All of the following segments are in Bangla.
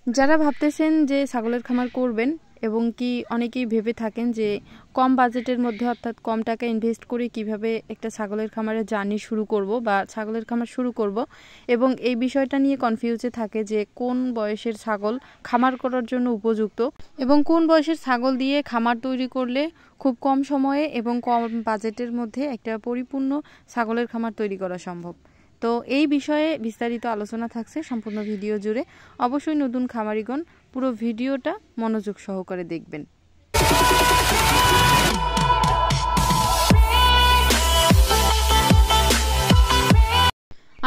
যারা ভাবতেছেন যে ছাগলের খামার করবেন এবং কি অনেকেই ভেবে থাকেন যে কম বাজেটের মধ্যে অর্থাৎ কম টাকা ইনভেস্ট করে কিভাবে একটা ছাগলের খামারের জার্নি শুরু করব বা ছাগলের খামার শুরু করব এবং এই বিষয়টা নিয়ে কনফিউজে থাকে যে কোন বয়সের ছাগল খামার করার জন্য উপযুক্ত এবং কোন বয়সের ছাগল দিয়ে খামার তৈরি করলে খুব কম সময়ে এবং কম বাজেটের মধ্যে একটা পরিপূর্ণ ছাগলের খামার তৈরি করা সম্ভব। তো এই বিষয়ে বিস্তারিত আলোচনা থাকছে সম্পূর্ণ ভিডিও জুড়ে। অবশ্যই নতুন খামারিগণ পুরো ভিডিওটা মনোযোগ সহকারে দেখবেন।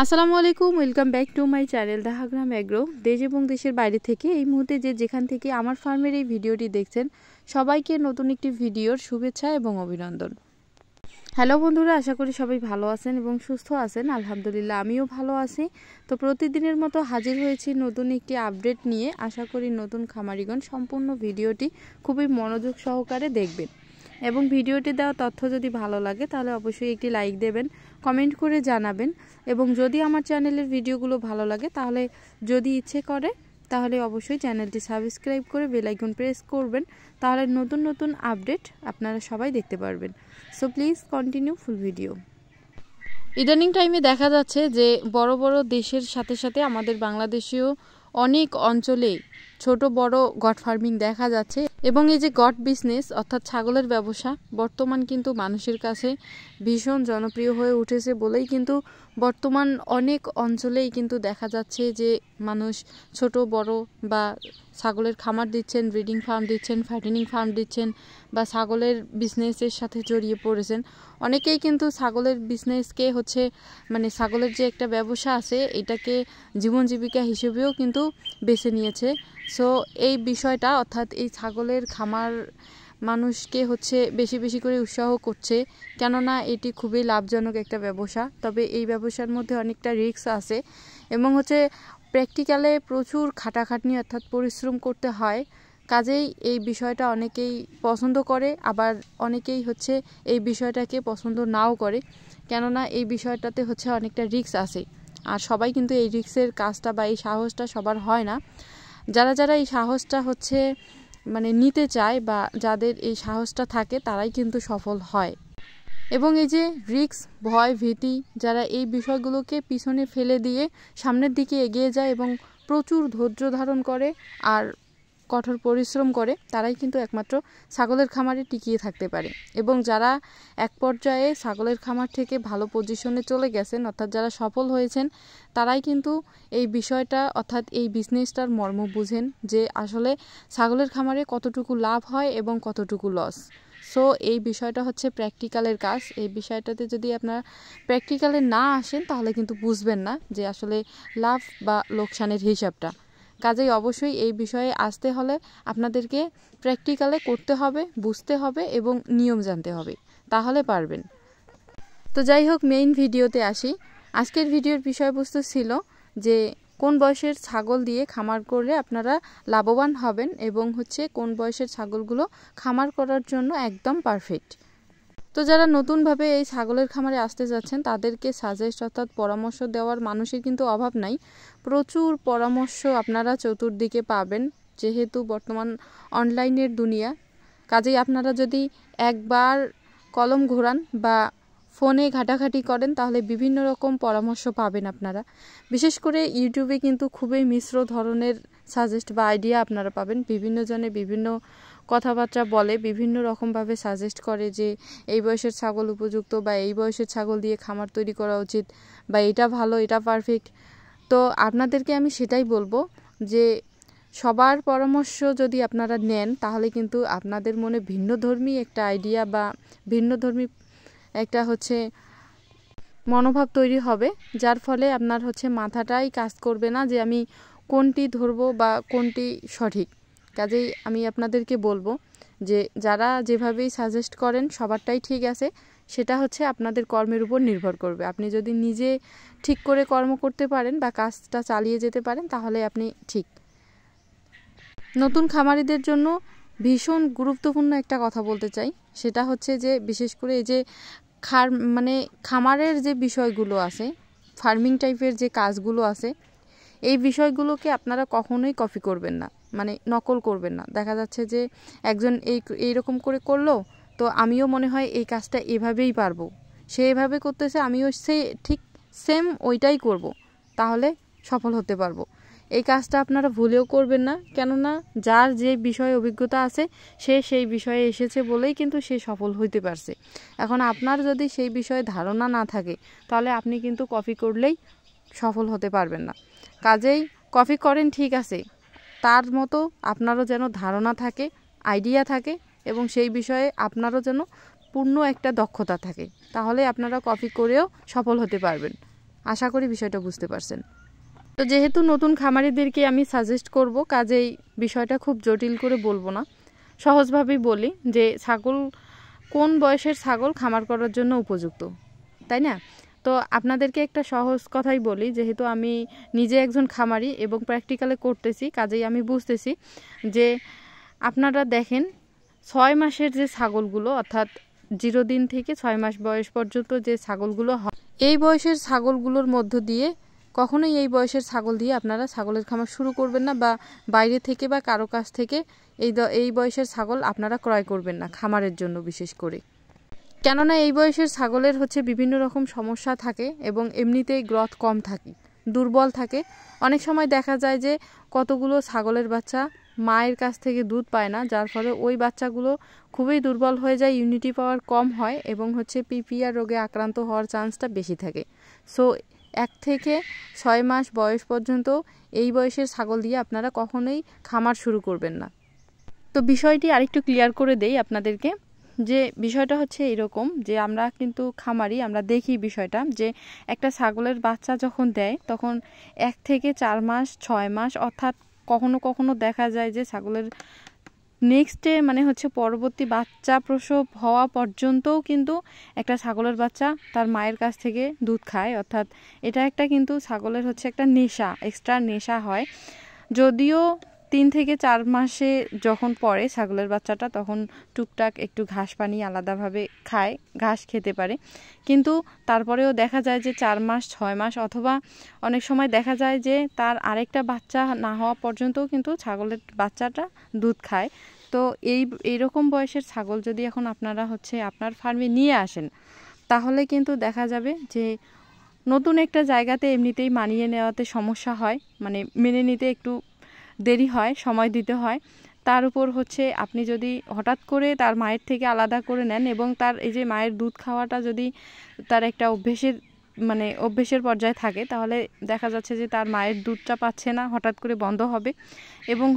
আসসালামু আলাইকুম, welcome back to my channel Dahagram agro. দেশ এবং দেশের বাইরে থেকে এই মুহূর্তে যেখান থেকে আমার ফার্মের এই ভিডিওটি দেখছেন সবাইকে নতুন একটি ভিডিওর শুভেচ্ছা এবং অভিনন্দন। হ্যালো বন্ধুরা, আশা করি সবাই ভালো আছেন এবং সুস্থ আছেন। আলহামদুলিল্লাহ আমিও ভালো আছি। তো প্রতিদিনের মতো হাজির হয়েছি নতুন একটি আপডেট নিয়ে। আশা করি নতুন খামারিগণ সম্পূর্ণ ভিডিওটি খুবই মনোযোগ সহকারে দেখবেন এবং ভিডিওটি দেওয়া তথ্য যদি ভালো লাগে তাহলে অবশ্যই একটি লাইক দেবেন, কমেন্ট করে জানাবেন এবং যদি আমার চ্যানেলের ভিডিওগুলো ভালো লাগে তাহলে যদি ইচ্ছে করে তাহলে অবশ্যই চ্যানেলটি সাবস্ক্রাইব করে বেল আইকন প্রেস করবেন, তাহলে নতুন নতুন আপডেট আপনারা সবাই দেখতে পারবেন। So please continue full video. ইদানিং টাইমে দেখা যাচ্ছে যে বড় বড় দেশের সাথে সাথে আমাদের বাংলাদেশেও অনেক অঞ্চলে ছোট বড় গট ফার্মিং দেখা যাচ্ছে এবং এই যে গট বিজনেস অর্থাৎ ছাগলের ব্যবসা বর্তমান কিন্তু মানুষের কাছে ভীষণ জনপ্রিয় হয়ে উঠেছে বলেই কিন্তু বর্তমান অনেক অঞ্চলেই কিন্তু দেখা যাচ্ছে যে মানুষ ছোট বড় বা ছাগলের খামার দিচ্ছেন, ব্রিডিং ফার্ম দিচ্ছেন, ফ্যাটেনিং ফার্ম দিচ্ছেন বা ছাগলের বিজনেসের সাথে জড়িয়ে পড়েছেন। অনেকেই কিন্তু ছাগলের বিজনেসকে মানে ছাগলের যে একটা ব্যবসা আছে এটাকে জীবন জীবিকা হিসেবেও কিন্তু বেছে নিয়েছে। সো এই বিষয়টা অর্থাৎ এই ছাগলের খামার মানুষকে বেশি বেশি করে উৎসাহ করছে, কেননা এটি খুবই লাভজনক একটা ব্যবসা। তবে এই ব্যবসার মধ্যে অনেকটা রিস্ক আছে এবং প্র্যাকটিক্যালে প্রচুর খাটাখাটনি অর্থাৎ পরিশ্রম করতে হয়। কাজেই এই বিষয়টা অনেকেই পছন্দ করে, আবার অনেকেই এই বিষয়টাকে পছন্দ নাও করে, কেননা এই বিষয়টাতে অনেকটা রিস্ক আছে। আর সবাই কিন্তু এই রিস্কের কাজটা বা এই সাহসটা সবার হয় না। যারা যারা এই সাহসটা মানে নিতে চায় বা যাদের এই সাহসটা থাকে তারাই কিন্তু সফল হয়। এবং এই যে রিস্ক, ভয়, ভীতি, যারা এই বিষয়গুলোকে পিছনে ফেলে দিয়ে সামনের দিকে এগিয়ে যায় এবং প্রচুর ধৈর্য ধারণ করে আর কঠোর পরিশ্রম করে, তারাই কিন্তু একমাত্র ছাগলের খামারে টিকিয়ে থাকতে পারে। এবং যারা এক পর্যায়ে ছাগলের খামার থেকে ভালো পজিশনে চলে গেছেন অর্থাৎ যারা সফল হয়েছেন তারাই কিন্তু এই বিষয়টা অর্থাৎ এই বিজনেসটার মর্ম বুঝেন যে আসলে ছাগলের খামারে কতটুকু লাভ হয় এবং কতটুকু লস। সো এই বিষয়টা প্র্যাকটিক্যালের কাজ। এই বিষয়টাতে যদি আপনারা প্র্যাকটিক্যালে না আসেন তাহলে কিন্তু বুঝবেন না যে আসলে লাভ বা লোকসানের হিসাবটা। কাজেই অবশ্যই এই বিষয়ে আসতে হলে আপনাদেরকে প্র্যাকটিক্যালে করতে হবে, বুঝতে হবে এবং নিয়ম জানতে হবে, তাহলে পারবেন। তো যাই হোক, মেইন ভিডিওতে আসি। আজকের ভিডিওর বিষয়বস্তু ছিল যে কোন বয়সের ছাগল দিয়ে খামার করলে আপনারা লাভবান হবেন এবং কোন বয়সের ছাগলগুলো খামার করার জন্য একদম পারফেক্ট। তো যারা নতুনভাবে এই ছাগলের খামারে আসতে যাচ্ছেন তাদেরকে সাজেস্ট অর্থাৎ পরামর্শ দেওয়ার মানুষের কিন্তু অভাব নাই। প্রচুর পরামর্শ আপনারা চতুর্দিকে পাবেন, যেহেতু বর্তমান অনলাইনের দুনিয়া। কাজেই আপনারা যদি একবার কলম ঘোরান বা ফোনে ঘাটাঘাটি করেন তাহলে বিভিন্ন রকম পরামর্শ পাবেন আপনারা। বিশেষ করে ইউটিউবে কিন্তু খুবই মিশ্র ধরনের সাজেস্ট বা আইডিয়া আপনারা পাবেন। বিভিন্ন জনে বিভিন্ন কথাবার্তা বলে, বিভিন্ন রকমভাবে সাজেস্ট করে যে এই বয়সের ছাগল উপযুক্ত বা এই বয়সের ছাগল দিয়ে খামার তৈরি করা উচিত বা এটা ভালো, এটা পারফেক্ট। তো আপনাদেরকে আমি সেটাই বলবো যে সবার পরামর্শ যদি আপনারা নেন তাহলে কিন্তু আপনাদের মনে ভিন্নধর্মী একটা আইডিয়া বা ভিন্নধর্মী একটা মনোভাব তৈরি হবে, যার ফলে আপনার মাথাটাই কাজ করবে না যে আমি কোনটি ধরবো বা কোনটি সঠিক। কাজেই আমি আপনাদেরকে বলবো যে যারা যেভাবেই সাজেস্ট করেন সবারটাই ঠিক আছে, সেটা আপনাদের কর্মের উপর নির্ভর করবে। আপনি যদি নিজে ঠিক করে কর্ম করতে পারেন বা কাজটা চালিয়ে যেতে পারেন তাহলে আপনি ঠিক। নতুন খামারিদের জন্য ভীষণ গুরুত্বপূর্ণ একটা কথা বলতে চাই, সেটা যে বিশেষ করে এই যে খামারের যে বিষয়গুলো আছে, ফার্মিং টাইপের যে কাজগুলো আছে, এই বিষয়গুলোকে আপনারা কখনোই কপি করবেন না, মানে নকল করবেন না। দেখা যাচ্ছে যে একজন এইরকম করে করলো, তো আমিও মনে হয় এই কাজটা এভাবেই পারবো, সে এভাবে করতেছে আমিও ঠিক সেম ওইটাই করব, তাহলে সফল হতে পারবো। এই কাজটা আপনারা ভুলেও করবেন না, কেননা যার যে বিষয়ে অভিজ্ঞতা আছে সে সেই বিষয়ে এসেছে বলেই কিন্তু সে সফল হইতে পারছে। এখন আপনার যদি সেই বিষয়ে ধারণা না থাকে তাহলে আপনি কিন্তু কপি করলেই সফল হতে পারবেন না। কাজেই কপি করেন ঠিক আছে, তার মতো আপনারও যেন ধারণা থাকে, আইডিয়া থাকে, এবং সেই বিষয়ে আপনারও যেন পূর্ণ একটা দক্ষতা থাকে, তাহলে আপনারা কপি করেও সফল হতে পারবেন। আশা করি বিষয়টা বুঝতে পারছেন। তো যেহেতু নতুন খামারিদেরকে আমি সাজেস্ট করব, কাজেই বিষয়টা খুব জটিল করে বলবো না, সহজভাবেই বলি যে ছাগল কোন বয়সের ছাগল খামার করার জন্য উপযুক্ত, তাই না? তো আপনাদেরকে একটা সহজ কথাই বলি, যেহেতু আমি নিজে একজন খামারি এবং প্র্যাকটিক্যালে করতেছি, কাজেই আমি বুঝতেছি যে আপনারা দেখেন 6 মাসের যে ছাগলগুলো, অর্থাৎ 0 দিন থেকে 6 মাস বয়স পর্যন্ত যে ছাগলগুলো হয়, এই বয়সের ছাগলগুলোর মধ্য দিয়ে কখনোই এই বয়সের ছাগল দিয়ে আপনারা ছাগলের খামার শুরু করবেন না, বা বাইরে থেকে বা কারো কাছ থেকে এই বয়সের ছাগল আপনারা ক্রয় করবেন না খামারের জন্য বিশেষ করে। কেননা এই বয়সের ছাগলের বিভিন্ন রকম সমস্যা থাকে এবং এমনিতেই গ্রোথ কম থাকে, দুর্বল থাকে। অনেক সময় দেখা যায় যে কতগুলো ছাগলের বাচ্চা মায়ের কাছ থেকে দুধ পায় না, যার ফলে ওই বাচ্চাগুলো খুবই দুর্বল হয়ে যায়, ইমিউনিটি পাওয়ার কম হয় এবং পিপিআর রোগে আক্রান্ত হওয়ার চান্সটা বেশি থাকে। সো 1 থেকে 6 মাস বয়স পর্যন্ত এই বয়সের ছাগল দিয়ে আপনারা কখনোই খামার শুরু করবেন না। তো বিষয়টি আরেকটু ক্লিয়ার করে দেই আপনাদেরকে, যে বিষয়টা এরকম যে আমরা কিন্তু খামারি, আমরা দেখি বিষয়টা যে একটা ছাগলের বাচ্চা যখন দেয় তখন 1 থেকে 4 মাস 6 মাস, অর্থাৎ কখনো কখনো দেখা যায় যে ছাগলের নেক্সটে পরবর্তী বাচ্চা প্রসব হওয়া পর্যন্তও কিন্তু একটা ছাগলের বাচ্চা তার মায়ের কাছ থেকে দুধ খায়, অর্থাৎ এটা একটা কিন্তু ছাগলের একটা নেশা, এক্সট্রা নেশা হয়। যদিও 3 থেকে 4 মাসে যখন পড়ে ছাগলের বাচ্চাটা, তখন টুকটাক একটু ঘাস পানি আলাদাভাবে খায়, ঘাস খেতে পারে, কিন্তু তারপরেও দেখা যায় যে 4 মাস 6 মাস অথবা অনেক সময় দেখা যায় যে তার আরেকটা বাচ্চা না হওয়া পর্যন্তও কিন্তু ছাগলের বাচ্চাটা দুধ খায়। তো এইরকম বয়সের ছাগল যদি এখন আপনারা আপনার ফার্মে নিয়ে আসেন, তাহলে কিন্তু দেখা যাবে যে নতুন একটা জায়গাতে এমনিতেই মানিয়ে নেওয়াতে সমস্যা হয়, মেনে নিতে একটু দেরি হয়, সময় দিতে হয়। তার উপর আপনি যদি হঠাৎ করে তার মায়ের থেকে আলাদা করে নেন এবং তার এই যে মায়ের দুধ খাওয়াটা যদি তার একটা অভ্যেসের পর্যায়ে থাকে, তাহলে দেখা যাচ্ছে যে তার মায়ের দুধটা পাচ্ছে না, হঠাৎ করে বন্ধ হবে এবং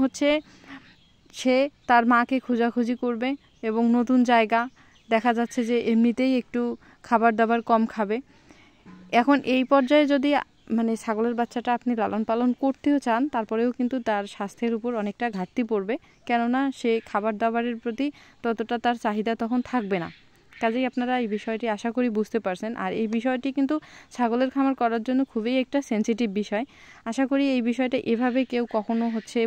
সে তার মাকে খোঁজাখুঁজি করবে এবং নতুন জায়গা, দেখা যাচ্ছে যে এমনিতেই একটু খাবার দাবার কম খাবে। এখন এই পর্যায়ে যদি ছাগলের বাচ্চাটা আপনি লালন পালন করতেও চান, তারপরেও কিন্তু তার স্বাস্থ্যের উপর অনেকটা ঘাটতি পড়বে, কেননা সে খাবার দাবারের প্রতি ততটা তার চাহিদা তখন থাকবে না। কাজেই আপনারা এই বিষয়টি আশা করি বুঝতে পারছেন। আর এই বিষয়টি কিন্তু ছাগলের খামার করার জন্য খুবই একটা সেন্সিটিভ বিষয়। আশা করি এই বিষয়টা এভাবে কেউ কখনো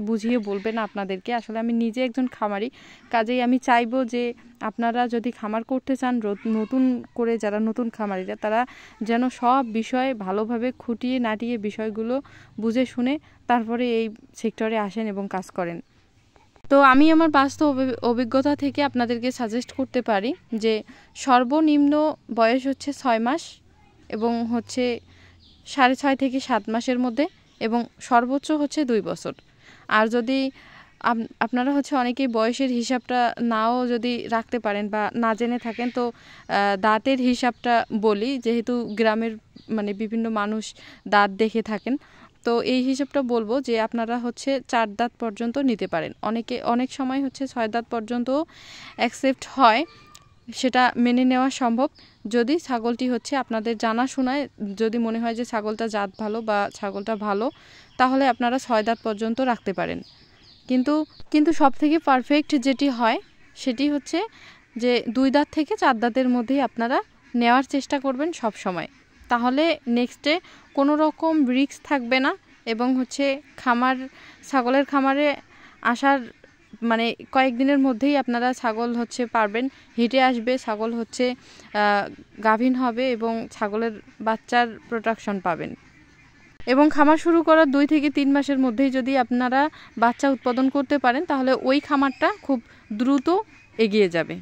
বুঝিয়ে বলবে না আপনাদেরকে। আসলে আমি নিজে একজন খামারি, কাজেই আমি চাইবো যে আপনারা যদি খামার করতে চান, নতুন করে যারা নতুন খামারিরা, তারা যেন সব বিষয়ে ভালোভাবে খুঁটিয়ে নাটিয়ে বিষয়গুলো বুঝে শুনে তারপরে এই সেক্টরে আসেন এবং কাজ করেন। তো আমি আমার বাস্তব অভিজ্ঞতা থেকে আপনাদেরকে সাজেস্ট করতে পারি যে সর্বনিম্ন বয়স 6 মাস এবং 6.5 থেকে 7 মাসের মধ্যে, এবং সর্বোচ্চ 2 বছর। আর যদি আপনারা অনেকেই বয়সের হিসাবটা নাও যদি রাখতে পারেন বা না জেনে থাকেন, তো দাঁতের হিসাবটা বলি, যেহেতু গ্রামের বিভিন্ন মানুষ দাঁত দেখে থাকেন, তো এই হিসাবটা বলবো যে আপনারা 4 দাঁত পর্যন্ত নিতে পারেন। অনেক সময় 6 দাঁত পর্যন্ত অ্যাকসেপ্ট হয়, সেটা মেনে নেওয়া সম্ভব যদি ছাগলটি আপনাদের জানাশোনায় যদি মনে হয় যে ছাগলটা জাত ভালো বা ছাগলটা ভালো, তাহলে আপনারা 6 দাঁত পর্যন্ত রাখতে পারেন। কিন্তু সবথেকে পারফেক্ট যেটি হয় সেটি যে 2 দাঁত থেকে 4 দাঁতের মধ্যেই আপনারা নেওয়ার চেষ্টা করবেন সব সময়, তাহলে নেক্সটে কোনো রকম রিস্ক থাকবে না এবং ছাগলের খামারে আসার কয়েকদিনের মধ্যেই আপনারা ছাগল পারবেন, হিটে আসবে, ছাগল গাভীন হবে এবং ছাগলের বাচ্চার প্রোটেকশন পাবেন। এবং খামার শুরু করার 2 থেকে 3 মাসের মধ্যেই যদি আপনারা বাচ্চা উৎপাদন করতে পারেন তাহলে ওই খামারটা খুব দ্রুত এগিয়ে যাবে।